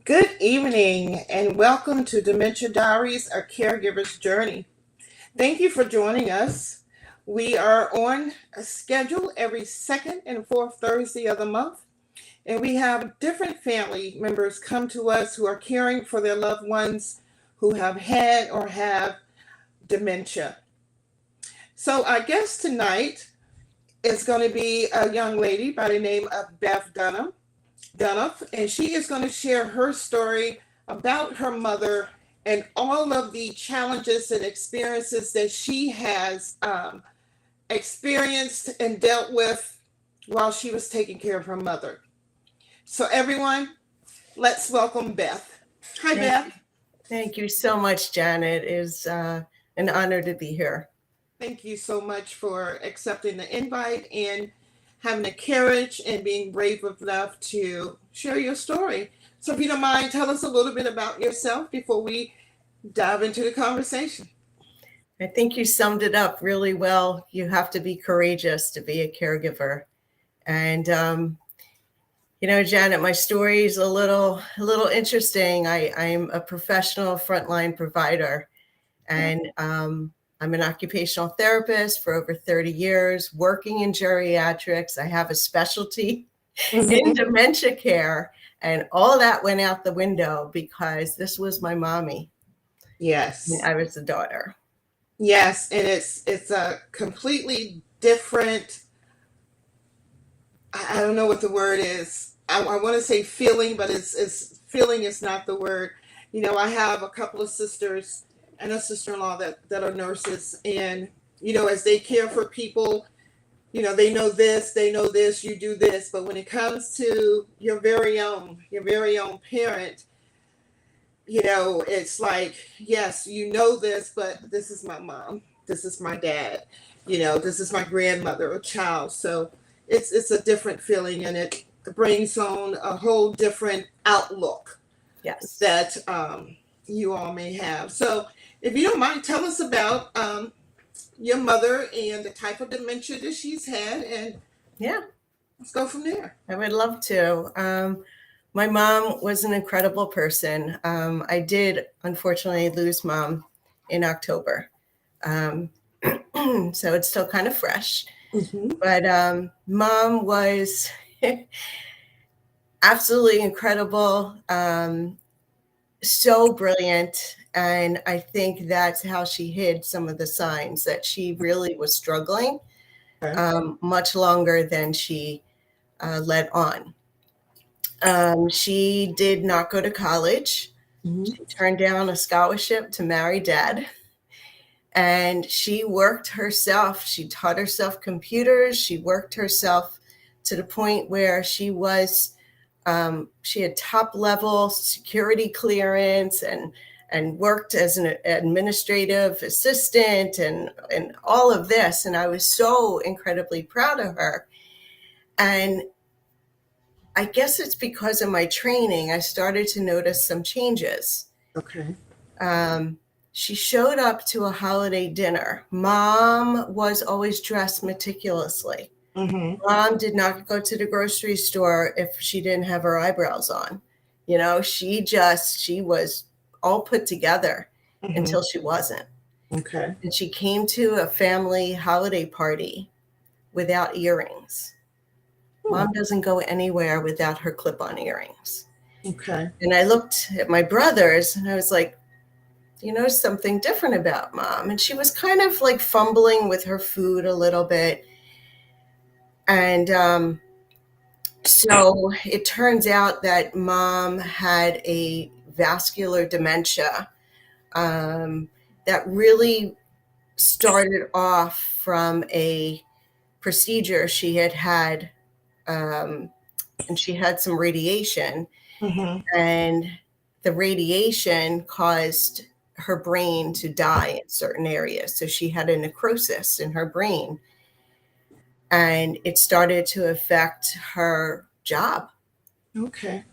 Good evening and welcome to Dementia Diaries, a caregiver's journey. Thank you for joining us. We are on a schedule every second and fourth Thursday of the month, and we have different family members come to us who are caring for their loved ones who have had or have dementia. So, our guest tonight is going to be a young lady by the name of Beth Dunoff, and she is going to share her story about her mother and all of the challenges and experiences that she has experienced and dealt with while she was taking care of her mother. So, everyone, let's welcome Beth. Hi, Beth. Thank you so much, Janet. It is an honor to be here. Thank you so much for accepting the invite and having the courage and being brave enough to share your story. So if you don't mind, tell us a little bit about yourself before we dive into the conversation. I think you summed it up really well. You have to be courageous to be a caregiver. And, Janet, my story is a little interesting. I'm a professional frontline provider, and I'm an occupational therapist for over 30 years, working in geriatrics. I have a specialty in dementia care, and all that went out the window because this was my mommy. Yes. I was the daughter. Yes, and it's a completely different, I don't know what the word is. I want to say feeling, but it's feeling is not the word. I have a couple of sisters and a sister-in-law that are nurses, and as they care for people, they know this, you do this, but when it comes to your very own parent, it's like, yes, this, but this is my mom, this is my dad, this is my grandmother or child. So it's a different feeling, and it brings on a whole different outlook. Yes. That you all may have. So if you don't mind, tell us about your mother and the type of dementia that she's had, and let's go from there. I would love to. My mom was an incredible person. I did unfortunately lose mom in October. So it's still kind of fresh. But mom was absolutely incredible. So brilliant. And I think that's how she hid some of the signs that she really was struggling much longer than she let on. She did not go to college. She turned down a scholarship to marry dad. And she worked herself. She taught herself computers. She worked herself to the point where she had top level security clearance and worked as an administrative assistant and all of this. And I was so incredibly proud of her. And I guess it's because of my training, I started to notice some changes. Okay. She showed up to a holiday dinner. Mom was always dressed meticulously. Mom did not go to the grocery store if she didn't have her eyebrows on. She was all put together until she wasn't. Okay. And she came to a family holiday party without earrings. Mom doesn't go anywhere without her clip-on earrings. Okay. And I looked at my brothers and I was like, something different about mom. And she was kind of like fumbling with her food a little bit. And so it turns out that mom had a vascular dementia that really started off from a procedure she had, and she had some radiation, and the radiation caused her brain to die in certain areas. So she had a necrosis in her brain, and it started to affect her job. Okay.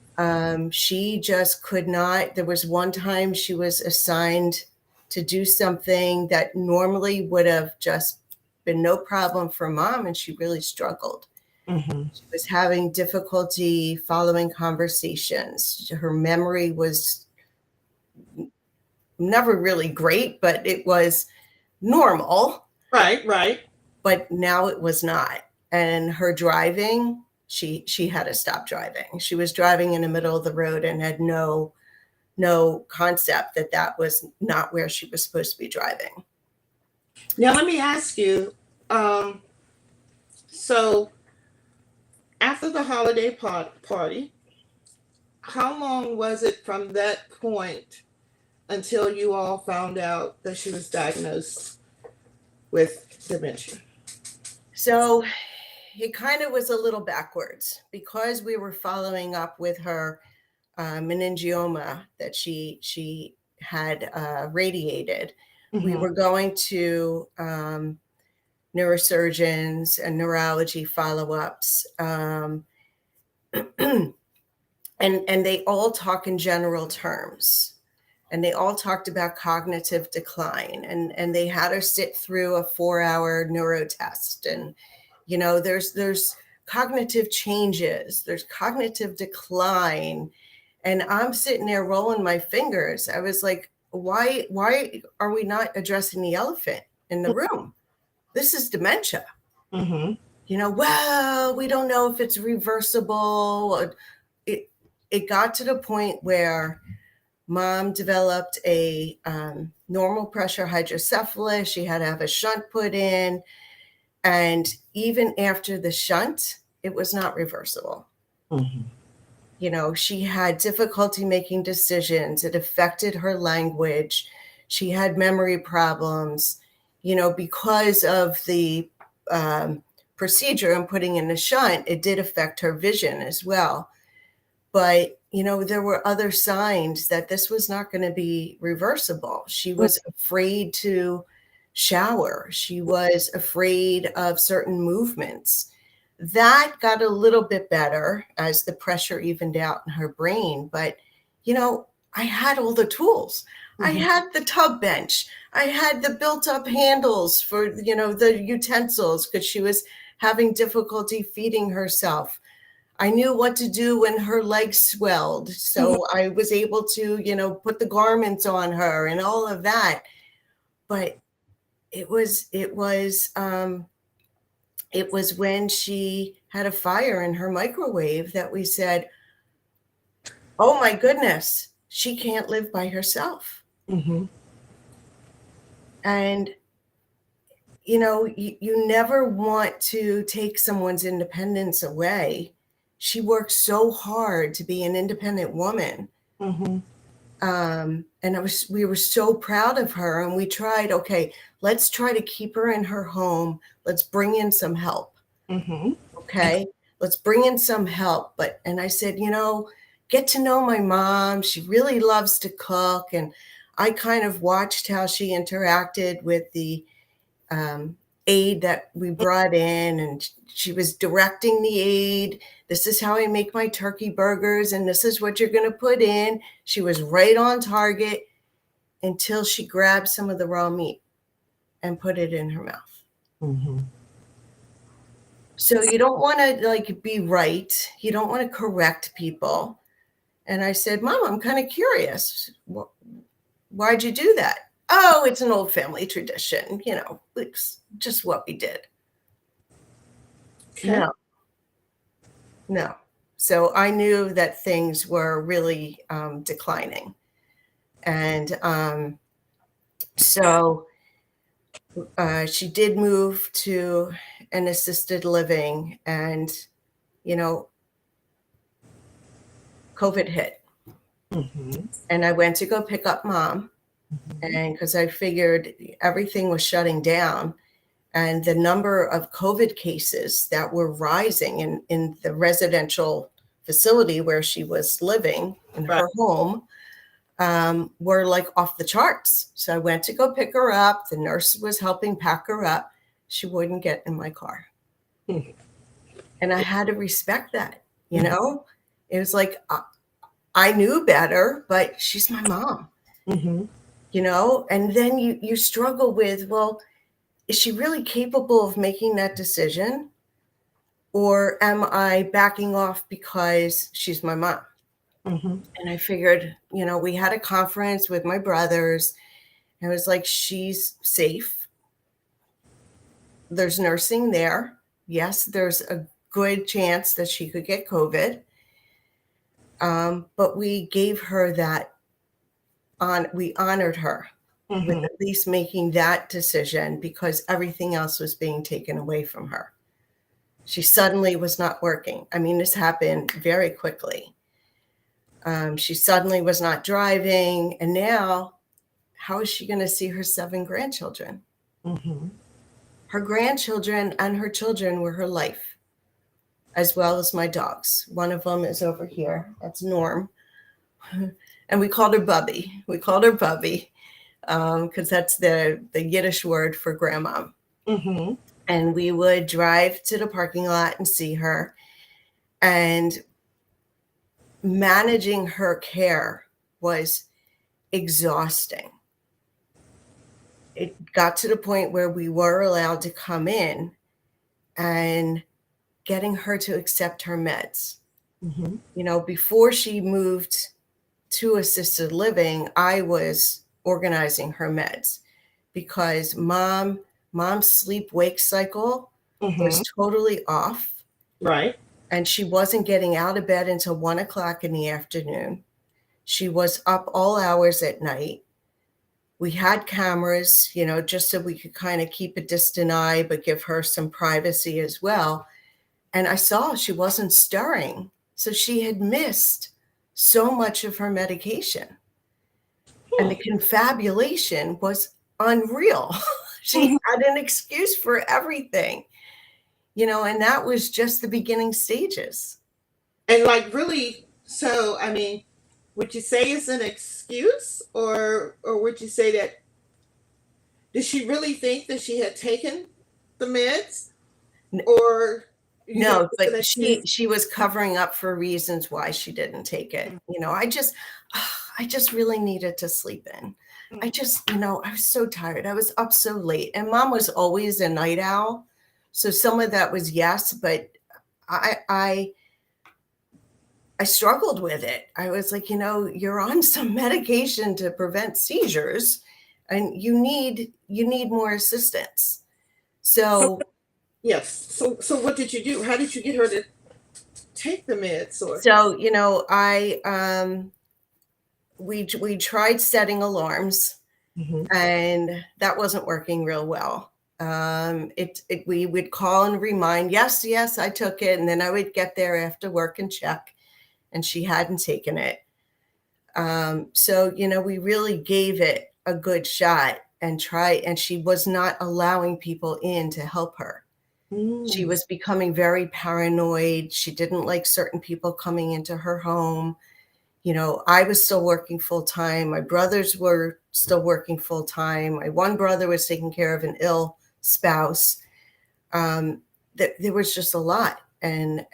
She just could not. There was one time she was assigned to do something that normally would have just been no problem for mom, and she really struggled. She was having difficulty following conversations. Her memory was never really great, but it was normal. Right. But now it was not. And her driving, she had to stop driving. She was driving in the middle of the road and had no concept that was not where she was supposed to be driving. Now let me ask you, so after the holiday party, how long was it from that point until you all found out that she was diagnosed with dementia? So it kind of was a little backwards because we were following up with her meningioma that she had radiated. We were going to neurosurgeons and neurology follow-ups, and they all talk in general terms, and they all talked about cognitive decline, and they had her sit through a 4-hour neuro test, and there's cognitive changes, there's cognitive decline, and I'm sitting there rolling my fingers. I was like, why are we not addressing the elephant in the room? This is dementia. Well, we don't know if it's reversible. It got to the point where Mom developed a normal pressure hydrocephalus. She had to have a shunt put in. And even after the shunt, it was not reversible. She had difficulty making decisions. It affected her language. She had memory problems, because of the procedure and putting in the shunt, it did affect her vision as well. But, there were other signs that this was not going to be reversible. She was afraid to shower. She was afraid of certain movements. That got a little bit better as the pressure evened out in her brain. But, I had all the tools. I had the tub bench. I had the built up handles for, the utensils because she was having difficulty feeding herself. I knew what to do when her legs swelled. So I was able to, put the garments on her and all of that. But it was when she had a fire in her microwave that we said, oh my goodness, she can't live by herself. And, you never want to take someone's independence away. She worked so hard to be an independent woman. And we were so proud of her, and we tried, okay, let's try to keep her in her home. Let's bring in some help. Okay. Let's bring in some help. And I said, get to know my mom. She really loves to cook. And I kind of watched how she interacted with the aide that we brought in, and she was directing the aide. This is how I make my turkey burgers, and this is what you're going to put in. She was right on target until she grabbed some of the raw meat and put it in her mouth. So you don't want to be right. You don't want to correct people. And I said, Mom, I'm kind of curious. Why'd you do that? Oh, it's an old family tradition. It's just what we did. Okay. No. So I knew that things were really declining. And so she did move to an assisted living, and, COVID hit. And I went to go pick up Mom. And because I figured everything was shutting down, and the number of COVID cases that were rising in the residential facility where she was living in her home were off the charts. So I went to go pick her up. The nurse was helping pack her up. She wouldn't get in my car. And I had to respect that, It was I knew better, but she's my mom. And then you struggle with, well, is she really capable of making that decision? or am I backing off because she's my mom? Mm-hmm. And I figured, we had a conference with my brothers. And I was like, she's safe. There's nursing there. Yes, there's a good chance that she could get COVID. But we gave her that we honored her with Mm-hmm. at least making that decision because everything else was being taken away from her. She suddenly was not working. I mean, this happened very quickly. She suddenly was not driving. And now, how is she going to see her 7 grandchildren? Mm-hmm. Her grandchildren and her children were her life, as well as my dogs. One of them is over here. That's Norm. And we called her Bubby. Because that's the Yiddish word for grandma. Mm-hmm. And we would drive to the parking lot and see her. And managing her care was exhausting. It got to the point where we were allowed to come in and getting her to accept her meds. Mm-hmm. Before she moved to assisted living, I was organizing her meds because mom's sleep-wake cycle was Mm-hmm. totally off. Right. And she wasn't getting out of bed until 1 o'clock in the afternoon. She was up all hours at night. We had cameras, just so we could kind of keep a distant eye, but give her some privacy as well. And I saw she wasn't stirring. So she had missed so much of her medication. And the confabulation was unreal. She Mm-hmm. had an excuse for everything, and that was just the beginning stages. And like really, so I mean, would you say it's an excuse, or would you say that did she really think that she had taken the meds, or you think No, it's an but excuse? she was covering up for reasons why she didn't take it. I just really needed to sleep in. I was so tired. I was up so late, and mom was always a night owl. So some of that was yes, but I struggled with it. I was like, you're on some medication to prevent seizures and you need more assistance. So So yes. So what did you do? How did you get her to take the meds? Or So, I we tried setting alarms, mm-hmm. and that wasn't working real well. We would call and remind, yes, yes, I took it, and then I would get there after work and check, and she hadn't taken it. So, we really gave it a good shot and she was not allowing people in to help her. She was becoming very paranoid. She didn't like certain people coming into her home. I was still working full time. My brothers were still working full time. My one brother was taking care of an ill spouse. There was just a lot. And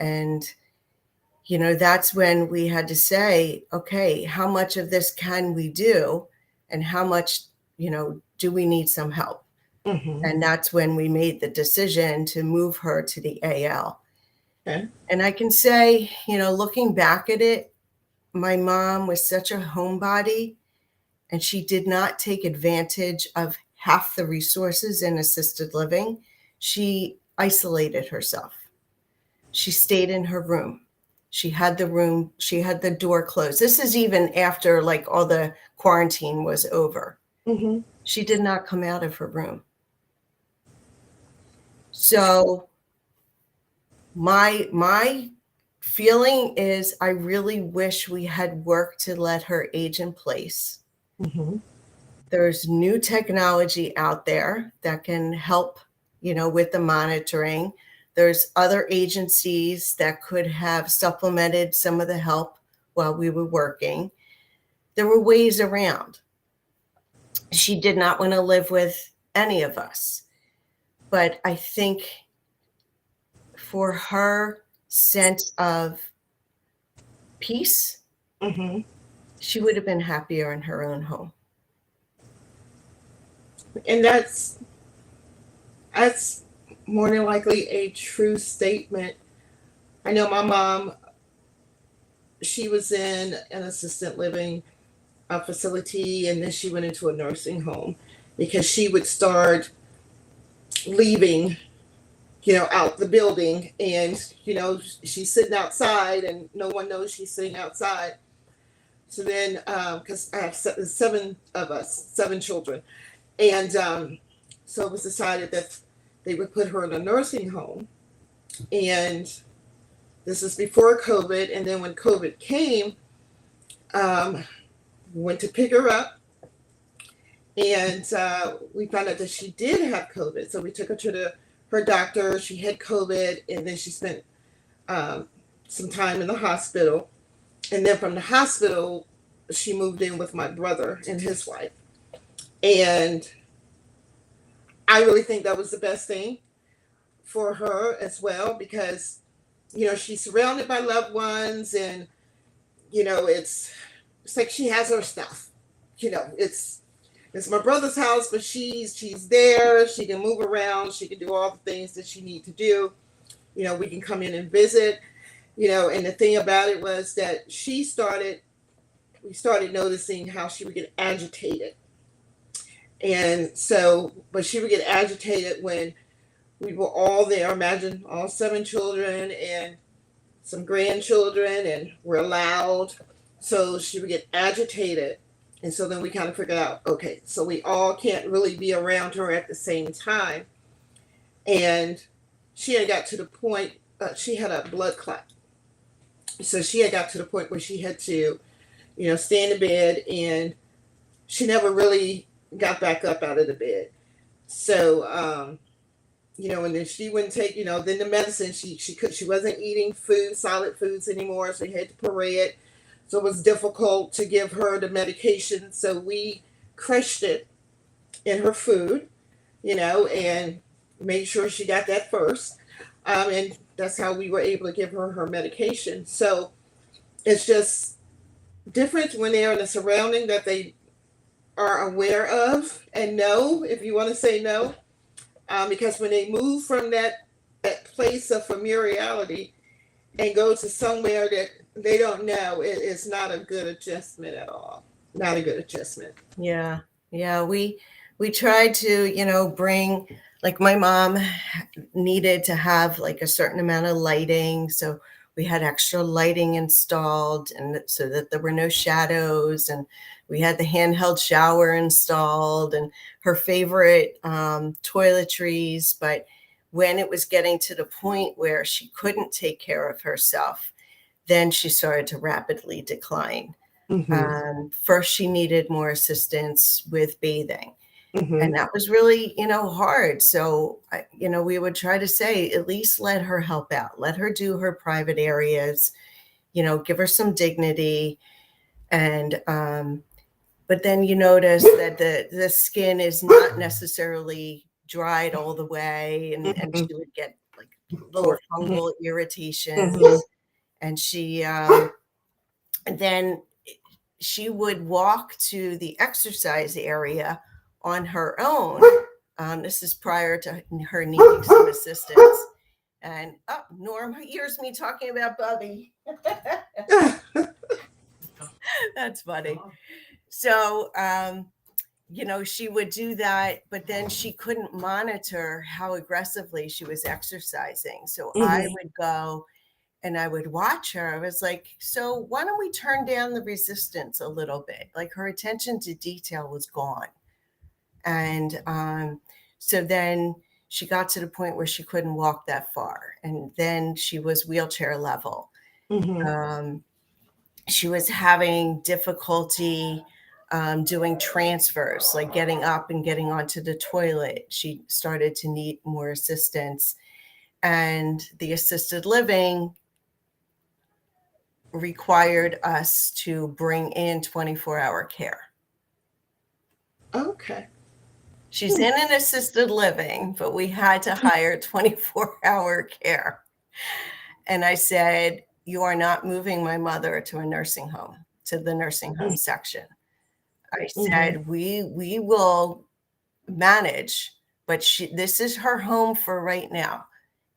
that's when we had to say, okay, how much of this can we do? And how much, do we need some help? Mm-hmm. And that's when we made the decision to move her to the AL. Okay. And I can say, looking back at it, my mom was such a homebody, and she did not take advantage of half the resources in assisted living. She isolated herself. She stayed in her room. She had the door closed. This is even after like all the quarantine was over. Mm-hmm. She did not come out of her room. So my feeling is I really wish we had worked to let her age in place. Mm-hmm. There's new technology out there that can help, with the monitoring. There's other agencies that could have supplemented some of the help while we were working. There were ways around. She did not want to live with any of us. But I think for her sense of peace, Mm-hmm. she would have been happier in her own home. And that's more than likely a true statement. I know my mom, she was in an assisted living facility, and then she went into a nursing home because she would start leaving, out the building, and she's sitting outside, and no one knows she's sitting outside. So then, because I have seven of us, seven children, and so it was decided that they would put her in a nursing home, and this is before COVID. And then when COVID came, we went to pick her up, and we found out that she did have COVID. So we took her to her doctor. She had COVID, and then she spent some time in the hospital. And then from the hospital, she moved in with my brother and his wife. And I really think that was the best thing for her as well, because she's surrounded by loved ones, and it's like she has her stuff. It's my brother's house, but she's there. She can move around. She can do all the things that she needs to do. We can come in and visit. And the thing about it was that we started noticing how she would get agitated. And so, but she would get agitated when we were all there. Imagine all seven children and some grandchildren, and we're loud. So she would get agitated. And so then we kind of figured out, okay, so we all can't really be around her at the same time. And she had got to the point, she had a blood clot. So she had got to the point where she had to, stay in the bed, and she never really got back up out of the bed. So, and then she wouldn't take, then the medicine, she wasn't eating solid foods anymore. So we had to puree it. So it was difficult to give her the medication. So we crushed it in her food, and made sure she got that first. And that's how we were able to give her medication. So it's just different when they're in a surrounding that they are aware of and know, if you want to say no. Because when they move from that place of familiarity and go to somewhere that they don't know, it is not a good adjustment at all. Not a good adjustment. Yeah. We tried to, bring, like, my mom needed to have like a certain amount of lighting. So we had extra lighting installed, and so that there were no shadows, and we had the handheld shower installed, and her favorite toiletries. But when it was getting to the point where she couldn't take care of herself, then she started to rapidly decline. Mm-hmm. First, she needed more assistance with bathing. Mm-hmm. And that was really, hard. So, we would try to say, at least let her help out. Let her do her private areas, give her some dignity. And, but then you notice that the skin is not necessarily dried all the way. And Mm-hmm. she would get like little fungal irritations. Mm-hmm. And then she would walk to the exercise area on her own. This is prior to her needing some assistance. And Norm hears me talking about Bubby. That's funny. So, she would do that, but then she couldn't monitor how aggressively she was exercising. So I would go and I would watch her. I was like, so why don't we turn down the resistance a little bit? Like, her attention to detail was gone. And so then she got to the point where she couldn't walk that far. And then she was wheelchair level. She was having difficulty doing transfers, like getting up and getting onto the toilet. She started to need more assistance. And the assisted living required us to bring in 24-hour care. Okay. She's in an assisted living, but we had to hire 24-hour care. And I said, you are not moving my mother to a nursing home, to the nursing home section. I said, we will manage, but this is her home for right now.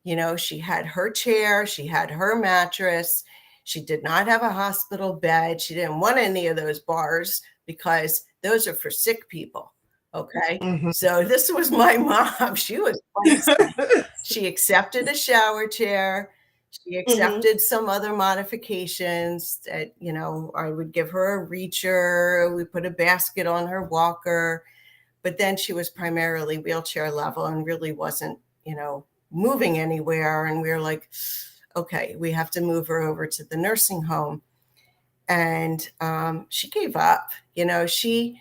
You know, she had her chair, she had her mattress. She did not have a hospital bed. She didn't want any of those bars because those are for sick people. Okay. Mhm. So this was my mom. She was feisty. She accepted a shower chair. She accepted some other modifications that, you know, I would give her a reacher. We put a basket on her walker, but then she was primarily wheelchair level and really wasn't, you know, moving anywhere. And we were like, okay, we have to move her over to the nursing home. And she gave up. You know, she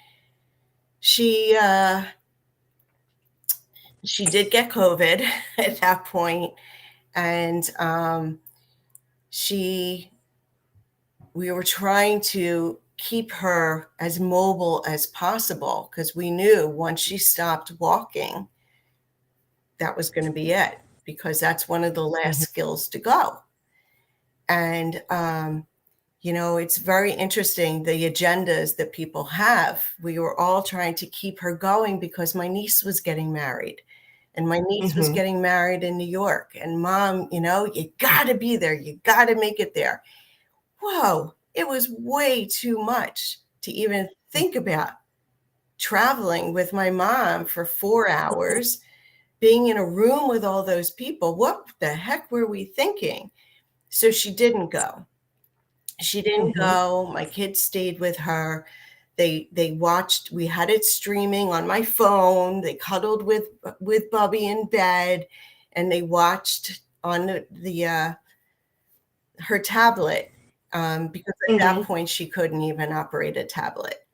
did get COVID at that point, and we were trying to keep her as mobile as possible because we knew once she stopped walking, that was going to be it, because that's one of the last skills to go. And you know, it's very interesting, the agendas that people have. We were all trying to keep her going because my niece was getting married. And my niece was getting married in New York. And Mom, you know, you got to be there. You got to make it there. Whoa, it was way too much to even think about traveling with my mom for 4 hours, being in a room with all those people. What the heck were we thinking? So she didn't go. She didn't go. My kids stayed with her. They watched. We had it streaming on my phone. They cuddled with Bubby in bed, and they watched on her tablet, because at that point she couldn't even operate a tablet.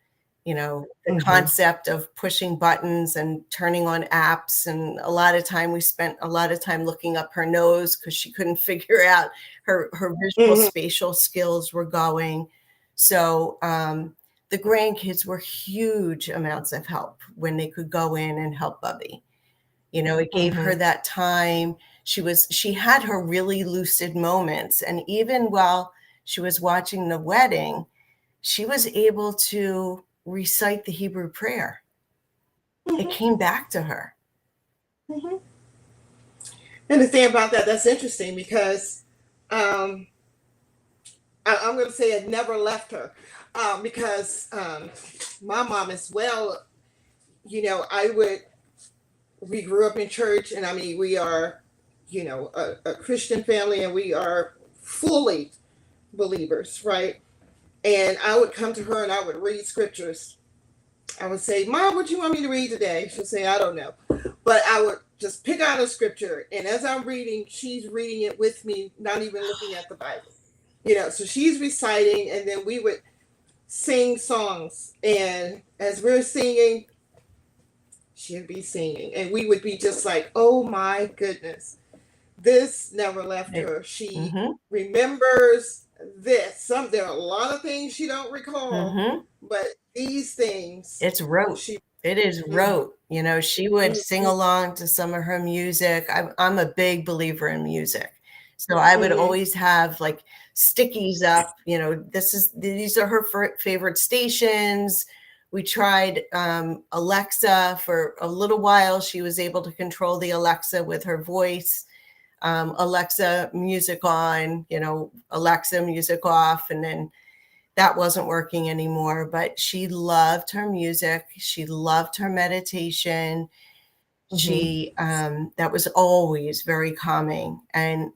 You know, the concept of pushing buttons and turning on apps. And a lot of time we spent a lot of time looking up her nose because she couldn't figure out her visual spatial skills were going. So the grandkids were huge amounts of help when they could go in and help Bubby. You know, it gave her that time. She had her really lucid moments. And even while she was watching the wedding, she was able to recite the Hebrew prayer. It came back to her. And the thing about that, that's interesting because I'm going to say it never left her, because my mom as well, you know, we grew up in church, and I mean, we are, you know, a Christian family, and we are fully believers, right? And I would come to her and I would read scriptures. I would say, Mom, what do you want me to read today? She'll say, I don't know. But I would just pick out a scripture. And as I'm reading, she's reading it with me, not even looking at the Bible. You know, so she's reciting, and then we would sing songs. And as we're singing, she'd be singing. And we would be just like, oh my goodness, this never left her. She remembers this. There are a lot of things she don't recall, but these things, it's rote. It is rote. You know, she would sing along to some of her music. I'm a big believer in music, so I would always have like stickies up. You know, these are her favorite stations. We tried Alexa for a little while. She was able to control the Alexa with her voice. Alexa, music on, you know, Alexa, music off. And then that wasn't working anymore, but she loved her music. She loved her meditation. She, that was always very calming. And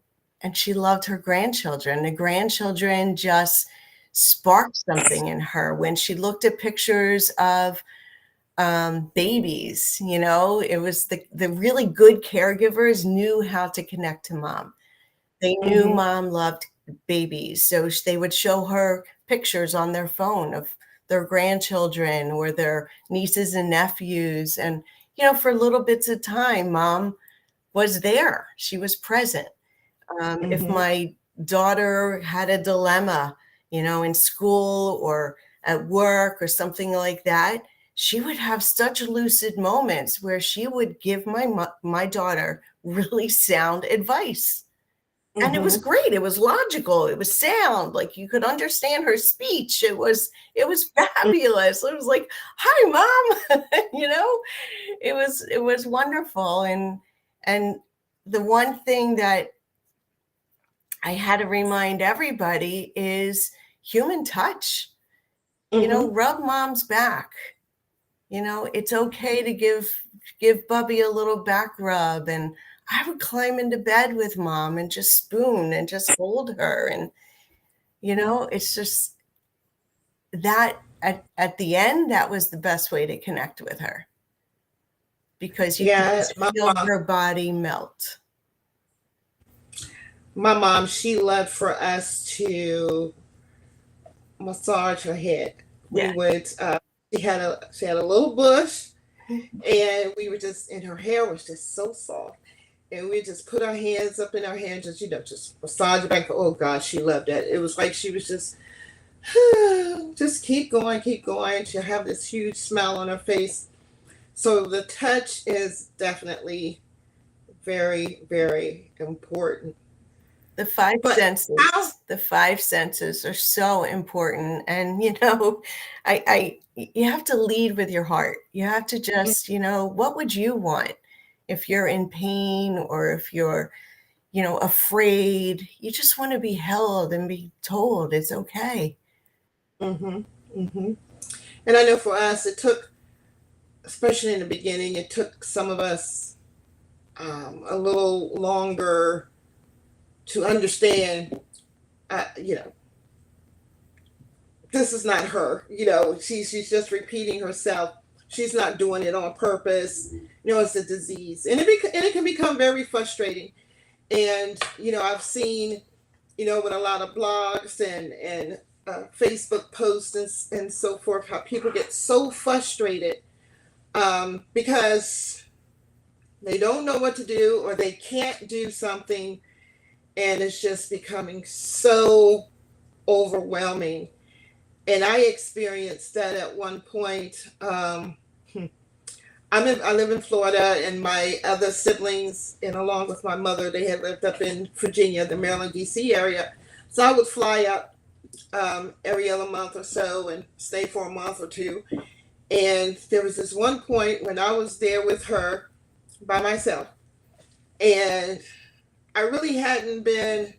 she loved her grandchildren. The grandchildren just sparked something in her when she looked at pictures of babies. You know, it was the really good caregivers knew how to connect to Mom. They knew Mom loved babies, so they would show her pictures on their phone of their grandchildren or their nieces and nephews. And you know, for little bits of time, Mom was there. She was present. If my daughter had a dilemma, you know, in school or at work or something like that, she would have such lucid moments where she would give my daughter really sound advice. And it was great. It was logical. It was sound. Like you could understand her speech. It was fabulous. It was like, "Hi, Mom." You know, it was wonderful. And the one thing that I had to remind everybody is human touch. Rub mom's back. It's okay to give Bubby a little back rub. And I would climb into bed with mom and just spoon and just hold her. And, it's just that at the end, that was the best way to connect with her, because you could just feel her body melt. My mom, she loved for us to massage her head. Yeah. We would, she had a little bush, and we were just, and her hair was just so soft. And we just put our hands up in her hair and just, just massage it back. Oh God, she loved that. It was like she was just, just keep going, keep going. She'll have this huge smile on her face. So the touch is definitely very, very important. The five senses are so important. And, you have to lead with your heart. You have to just, what would you want if you're in pain, or if you're, afraid? You just want to be held and be told it's okay. And I know for us, it took, especially in the beginning, it took some of us a little longer to understand, this is not her. She's just repeating herself. She's not doing it on purpose. It's a disease, and it can become very frustrating. And I've seen, with a lot of blogs and Facebook posts and so forth, how people get so frustrated because they don't know what to do, or they can't do something, and it's just becoming so overwhelming. And I experienced that at one point. I live in Florida, and my other siblings, and along with my mother, they had lived up in Virginia, the Maryland, D.C. area. So I would fly up every other month or so and stay for a month or two. And there was this one point when I was there with her by myself, and I really hadn't been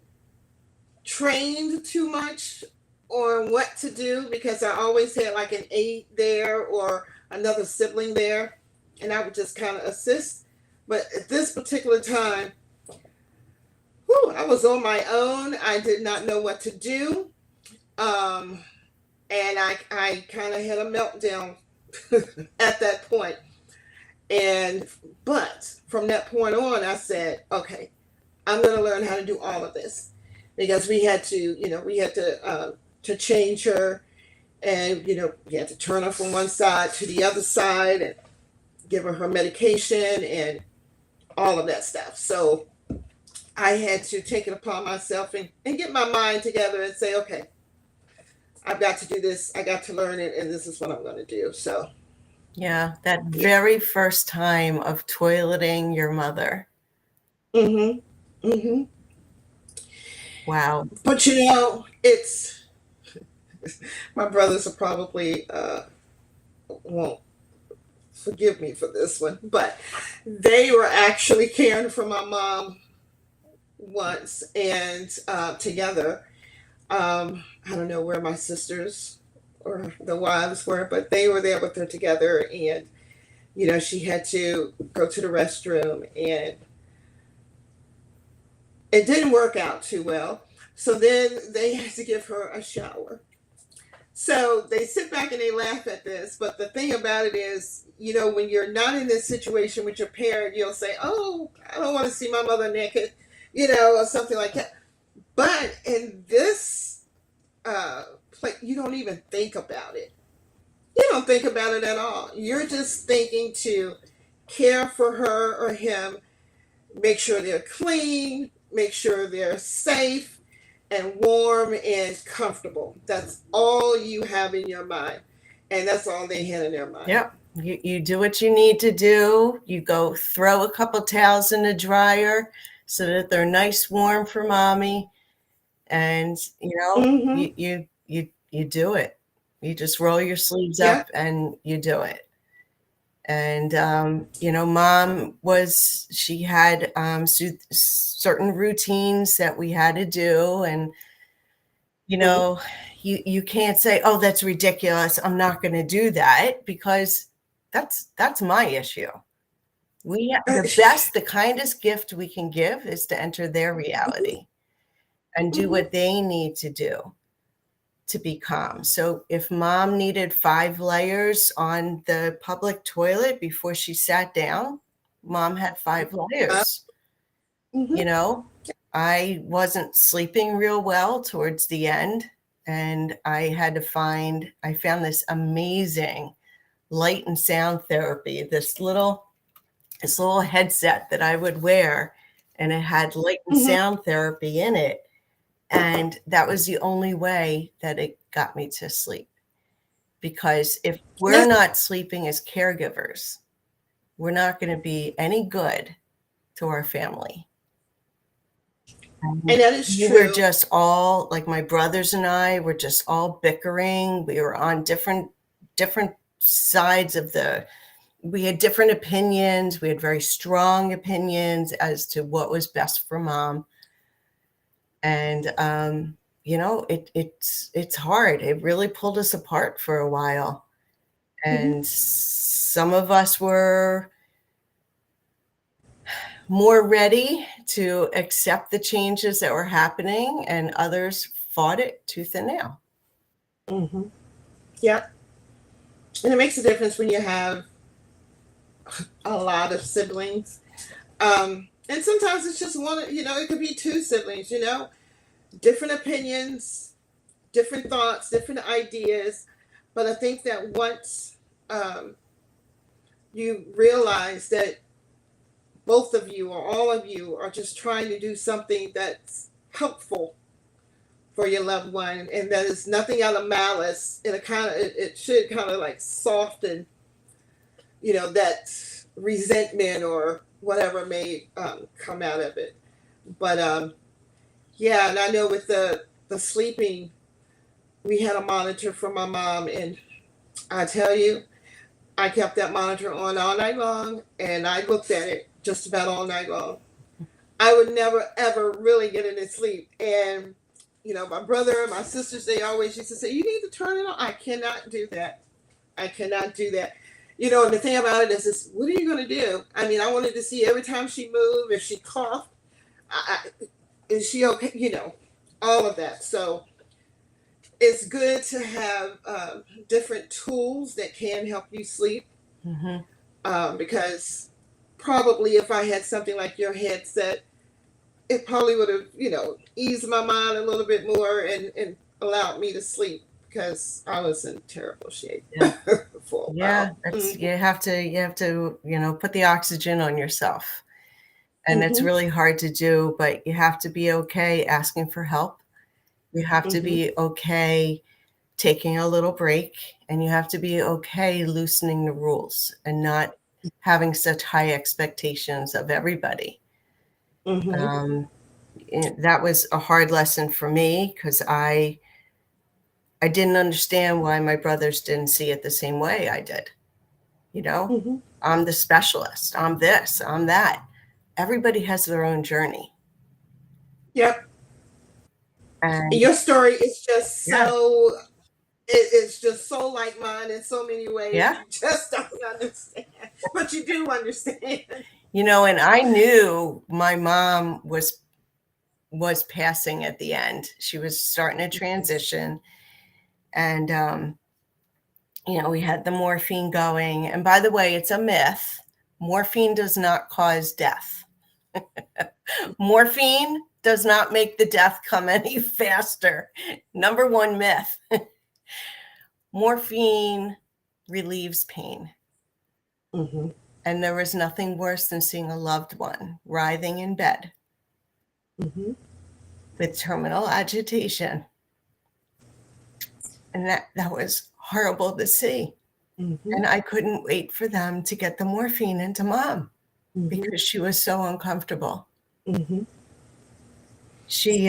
trained too much on what to do, because I always had like an aide there or another sibling there, and I would just kind of assist. But at this particular time, I was on my own. I did not know what to do. And I kind of had a meltdown at that point. But from that point on, I said, okay, I'm going to learn how to do all of this, because we had to change her, and we had to turn her from one side to the other side and give her medication and all of that stuff. So I had to take it upon myself and get my mind together and say, okay, I've got to do this. I got to learn it, and this is what I'm going to do. So yeah, that very first time of toileting your mother. Wow. But it's, my brothers are probably won't forgive me for this one, but they were actually caring for my mom once, and together. I don't know where my sisters or the wives were, but they were there with her together, and she had to go to the restroom, and it didn't work out too well. So then they had to give her a shower. So they sit back and they laugh at this. But the thing about it is, when you're not in this situation with your parent, you'll say, oh, I don't want to see my mother naked, or something like that. But in this place, you don't even think about it. You don't think about it at all. You're just thinking to care for her or him, make sure they're clean, make sure they're safe and warm and comfortable. That's all you have in your mind. And that's all they had in their mind. Yep. You do what you need to do. You go throw a couple towels in the dryer so that they're nice, warm for mommy. And, you do it. You just roll your sleeves up and you do it. And, mom she had certain routines that we had to do. And, Mhm. you can't say, oh, that's ridiculous, I'm not going to do that, because that's my issue. The kindest gift we can give is to enter their reality and do Mhm. what they need to do to be calm. So if mom needed 5 layers on the public toilet before she sat down, mom had 5 layers. Mhm. I wasn't sleeping real well towards the end, and I found this amazing light and sound therapy, this little headset that I would wear, and it had light and Mhm. sound therapy in it. And that was the only way that it got me to sleep. Because if we're not sleeping as caregivers, we're not going to be any good to our family. And that is We were true. just all, like, my brothers and I were just all bickering. We were on different sides of we had different opinions. We had very strong opinions as to what was best for mom. And, it's hard. It really pulled us apart for a while. Mhm. And some of us were more ready to accept the changes that were happening, and others fought it tooth and nail. Mhm. Yeah. And it makes a difference when you have a lot of siblings. And sometimes it's just one, it could be 2 siblings, different opinions, different thoughts, different ideas. But I think that once um, you realize that both of you or all of you are just trying to do something that's helpful for your loved one, and that is nothing out of malice, and it should kind of like soften, that resentment or whatever may come out of it. But yeah, and I know with the sleeping, we had a monitor for my mom, and I tell you, I kept that monitor on all night long, and I looked at it just about all night long. I would never ever really get any sleep, and my brother and my sisters, they always used to say, "You need to turn it on." I cannot do that. I cannot do that. And the thing about it is what are you going to do? I mean, I wanted to see every time she moved, if she coughed, is she okay? All of that. So it's good to have different tools that can help you sleep, Mm-hmm. because probably if I had something like your headset, it probably would have, eased my mind a little bit more and allowed me to sleep, because I was in terrible shape Yeah. for a Yeah, while. that's Mm-hmm. you have to put the oxygen on yourself. And it's Mm-hmm. really hard to do, but you have to be okay asking for help. You have to Mm-hmm. be okay taking a little break, and you have to be okay loosening the rules and not having such high expectations of everybody. Mm-hmm. Um, that was a hard lesson for me, because I didn't understand why my brothers didn't see it the same way I did. You know, Mm-hmm. I'm the specialist. I'm this, I'm that. Everybody has their own journey. Yep. And And your story is just yeah, it's just so like mine in so many ways. yeah. You just don't understand, but you do understand. And I knew my mom was passing at the end. She was starting to transition. And, we had the morphine going. And by the way, it's a myth. Morphine does not cause death. Morphine does not make the death come any faster. Number one myth. Morphine relieves pain. Mm-hmm. And there was nothing worse than seeing a loved one writhing in bed Mm-hmm. with terminal agitation. And that was horrible to see. Mm-hmm. And I couldn't wait for them to get the morphine into mom, Mm-hmm. because she was so uncomfortable. Mm-hmm. She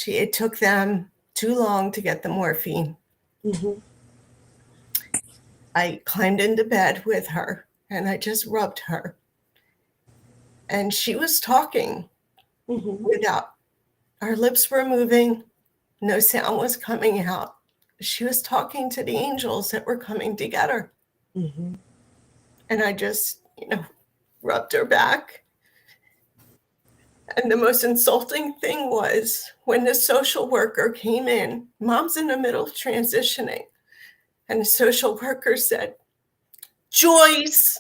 it took them too long to get the morphine. Mm-hmm. I climbed into bed with her and I just rubbed her. And she was talking without, our lips were moving, no sound was coming out. She was talking to the angels that were coming to get her. And I just, rubbed her back. And the most insulting thing was when the social worker came in, mom's in the middle of transitioning, and the social worker said, Joyce,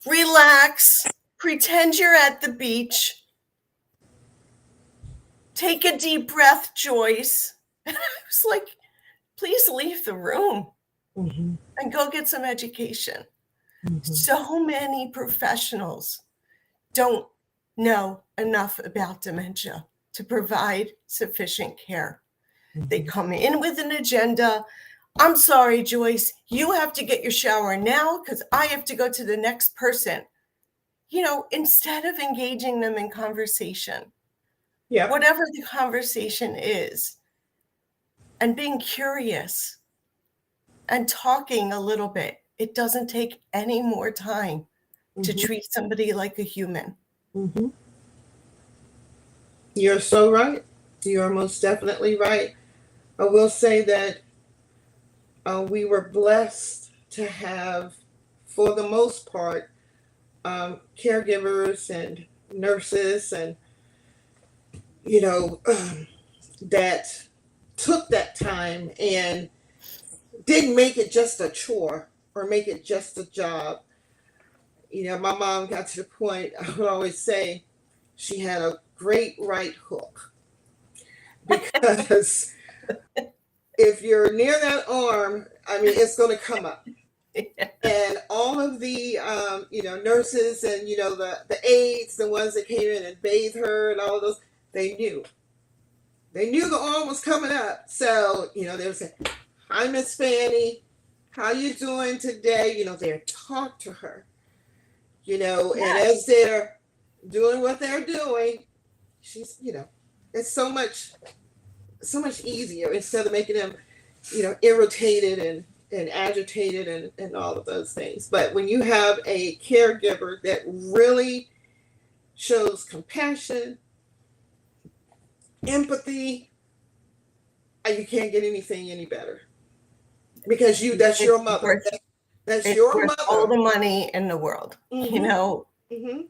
relax, pretend you're at the beach. Take a deep breath, Joyce. And I was like, please leave the room and go get some education. So many professionals don't know enough about dementia to provide sufficient care. They come in with an agenda. I'm sorry, Joyce, you have to get your shower now because I have to go to the next person. Instead of engaging them in conversation, whatever the conversation is, and being curious and talking a little bit, it doesn't take any more time to treat somebody like a human. You're so right. You are most definitely right. I will say that we were blessed to have, for the most part, caregivers and nurses and, that took that time and didn't make it just a chore or make it just a job. My mom got to the point, I would always say, she had a great right hook. Because if you're near that arm, it's going to come up. And all of the, nurses and, the aides, the ones that came in and bathed her and all of those, they knew. They knew the arm was coming up. So, they would say, hi, Miss Fanny. How you doing today? They'd talk to her, and as they're doing what they're doing, she's, it's so much easier instead of making them, irritated and agitated and all of those things. But when you have a caregiver that really shows compassion, empathy, you can't get anything any better. Because that's your mother. That's your mother. All the money in the world.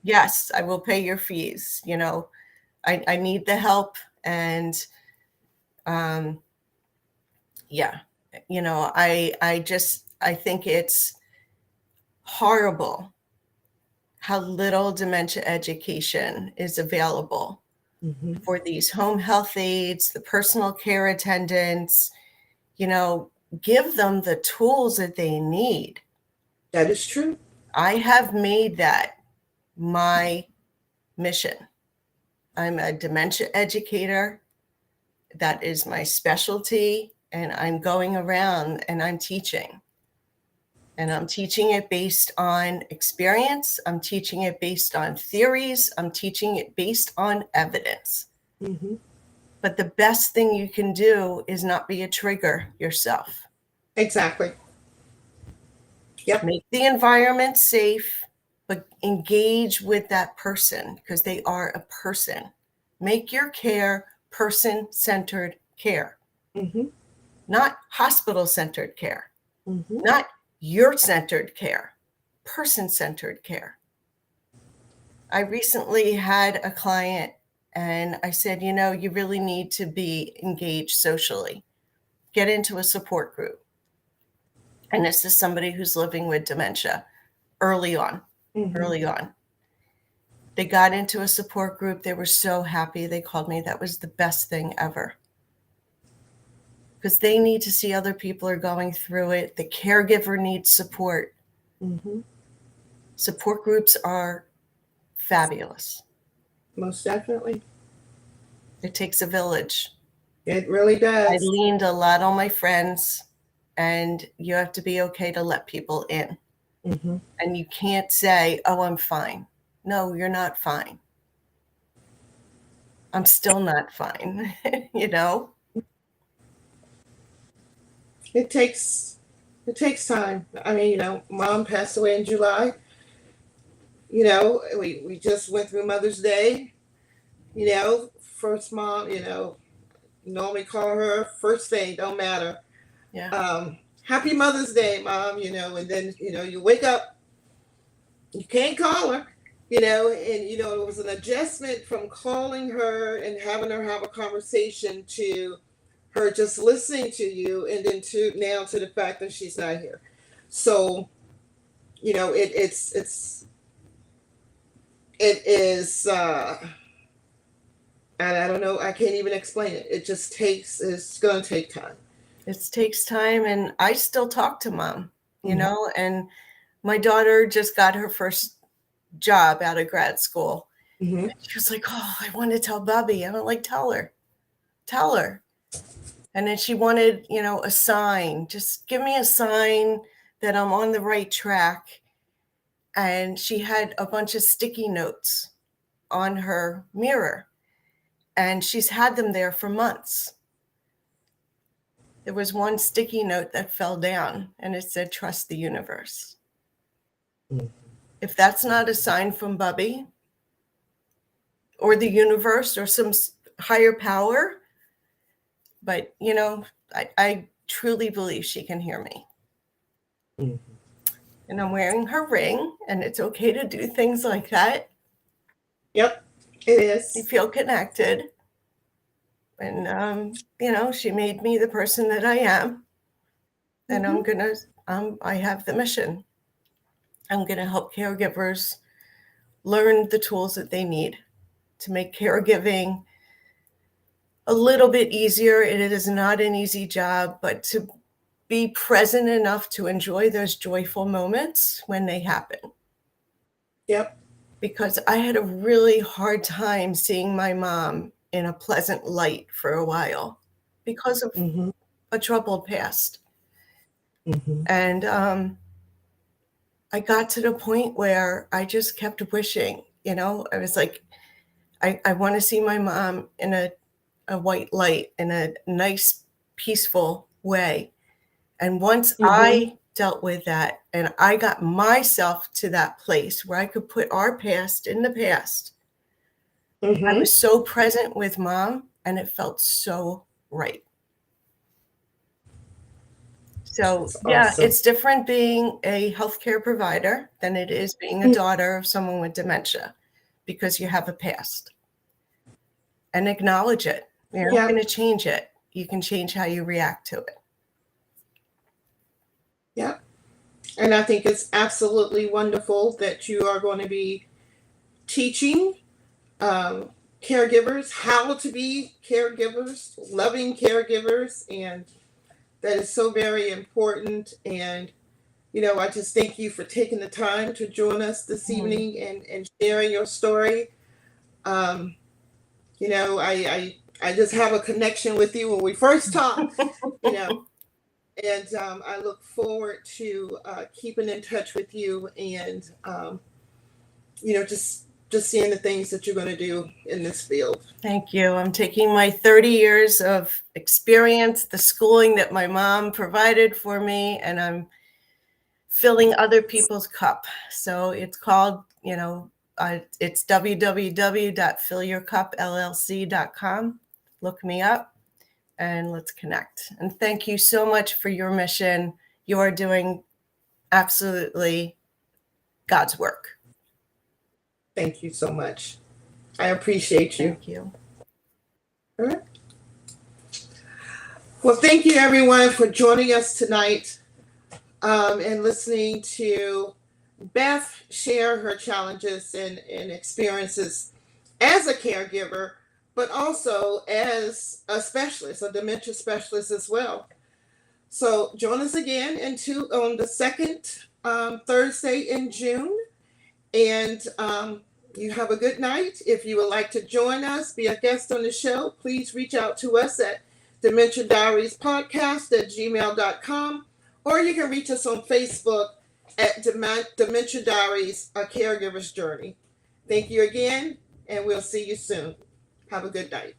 Yes, I will pay your fees. I need the help. And I think it's horrible how little dementia education is available for these home health aides, the personal care attendants. Give them the tools that they need. That is true. I have made that my mission. I'm a dementia educator. That is my specialty. And I'm going around and I'm teaching. And I'm teaching it based on experience. I'm teaching it based on theories. I'm teaching it based on evidence. But the best thing you can do is not be a trigger yourself. Exactly. Yep. Make the environment safe, but engage with that person because they are a person. Make your care person-centered care, not hospital-centered care, not your-centered care, person-centered care. I recently had a client and I said, you really need to be engaged socially. Get into a support group. And this is somebody who's living with dementia early on. They got into a support group. They were so happy. They called me. That was the best thing ever. Because they need to see other people are going through it. The caregiver needs support. Support groups are fabulous. Most definitely. It takes a village. It really does. I leaned a lot on my friends, and you have to be okay to let people in. And you can't say, oh, I'm fine. No, you're not fine. I'm still not fine, It takes It takes time. I mean, Mom passed away in July. We just went through Mother's Day. First mom, normally call her first thing, don't matter. Yeah. Happy Mother's Day, Mom, and then, you wake up, you can't call her, and, it was an adjustment from calling her and having her have a conversation to her just listening to you, and then to now to the fact that she's not here. So, it is, and I don't know, I can't even explain it. It's going to take time. It takes time, and I still talk to Mom, and my daughter just got her first job out of grad school. Mm-hmm. She was like, oh, I want to tell Bubby. I'm like, tell her. And then she wanted, a sign. Just give me a sign that I'm on the right track. And she had a bunch of sticky notes on her mirror, and she's had them there for months. There was one sticky note that fell down, and it said, trust the universe. Mm-hmm. If that's not a sign from Bubby or the universe or some higher power, but, I truly believe she can hear me. Mm-hmm. And I'm wearing her ring, and it's okay to do things like that. Yep, it is. You feel connected. And, she made me the person that I am. And mm-hmm. I have the mission. I'm going to help caregivers learn the tools that they need to make caregiving a little bit easier. It is not an easy job, but to be present enough to enjoy those joyful moments when they happen. Yep. Because I had a really hard time seeing my mom in a pleasant light for a while because of mm-hmm. a troubled past. Mm-hmm. And I got to the point where I just kept wishing, I was like, I want to see my mom in a white light in a nice, peaceful way. And once mm-hmm. I dealt with that and I got myself to that place where I could put our past in the past, mm-hmm. I was so present with Mom, and it felt so right. So yeah, awesome. It's different being a healthcare provider than it is being a daughter of someone with dementia, because you have a past. And acknowledge it. You're not going to change it. You can change how you react to it. Yeah. And I think it's absolutely wonderful that you are going to be teaching caregivers how to be caregivers, loving caregivers, and that is so very important. And, I just thank you for taking the time to join us this mm-hmm. evening and sharing your story. I just have a connection with you when we first talked, and I look forward to keeping in touch with you and, just seeing the things that you're going to do in this field. Thank you. I'm taking my 30 years of experience, the schooling that my mom provided for me, and I'm filling other people's cup. So it's called, it's www.fillyourcupllc.com. Look me up and let's connect. And thank you so much for your mission. You are doing absolutely God's work. Thank you so much. I appreciate you. Thank you. All right. Well, thank you everyone for joining us tonight and listening to Beth share her challenges and experiences as a caregiver, but also as a specialist, a dementia specialist as well. So join us again on the second Thursday in June. And you have a good night. If you would like to join us, be a guest on the show, please reach out to us at DementiaDiariesPodcast@gmail.com, or you can reach us on Facebook at Dementia Diaries, A Caregiver's Journey. Thank you again, and we'll see you soon. Have a good night.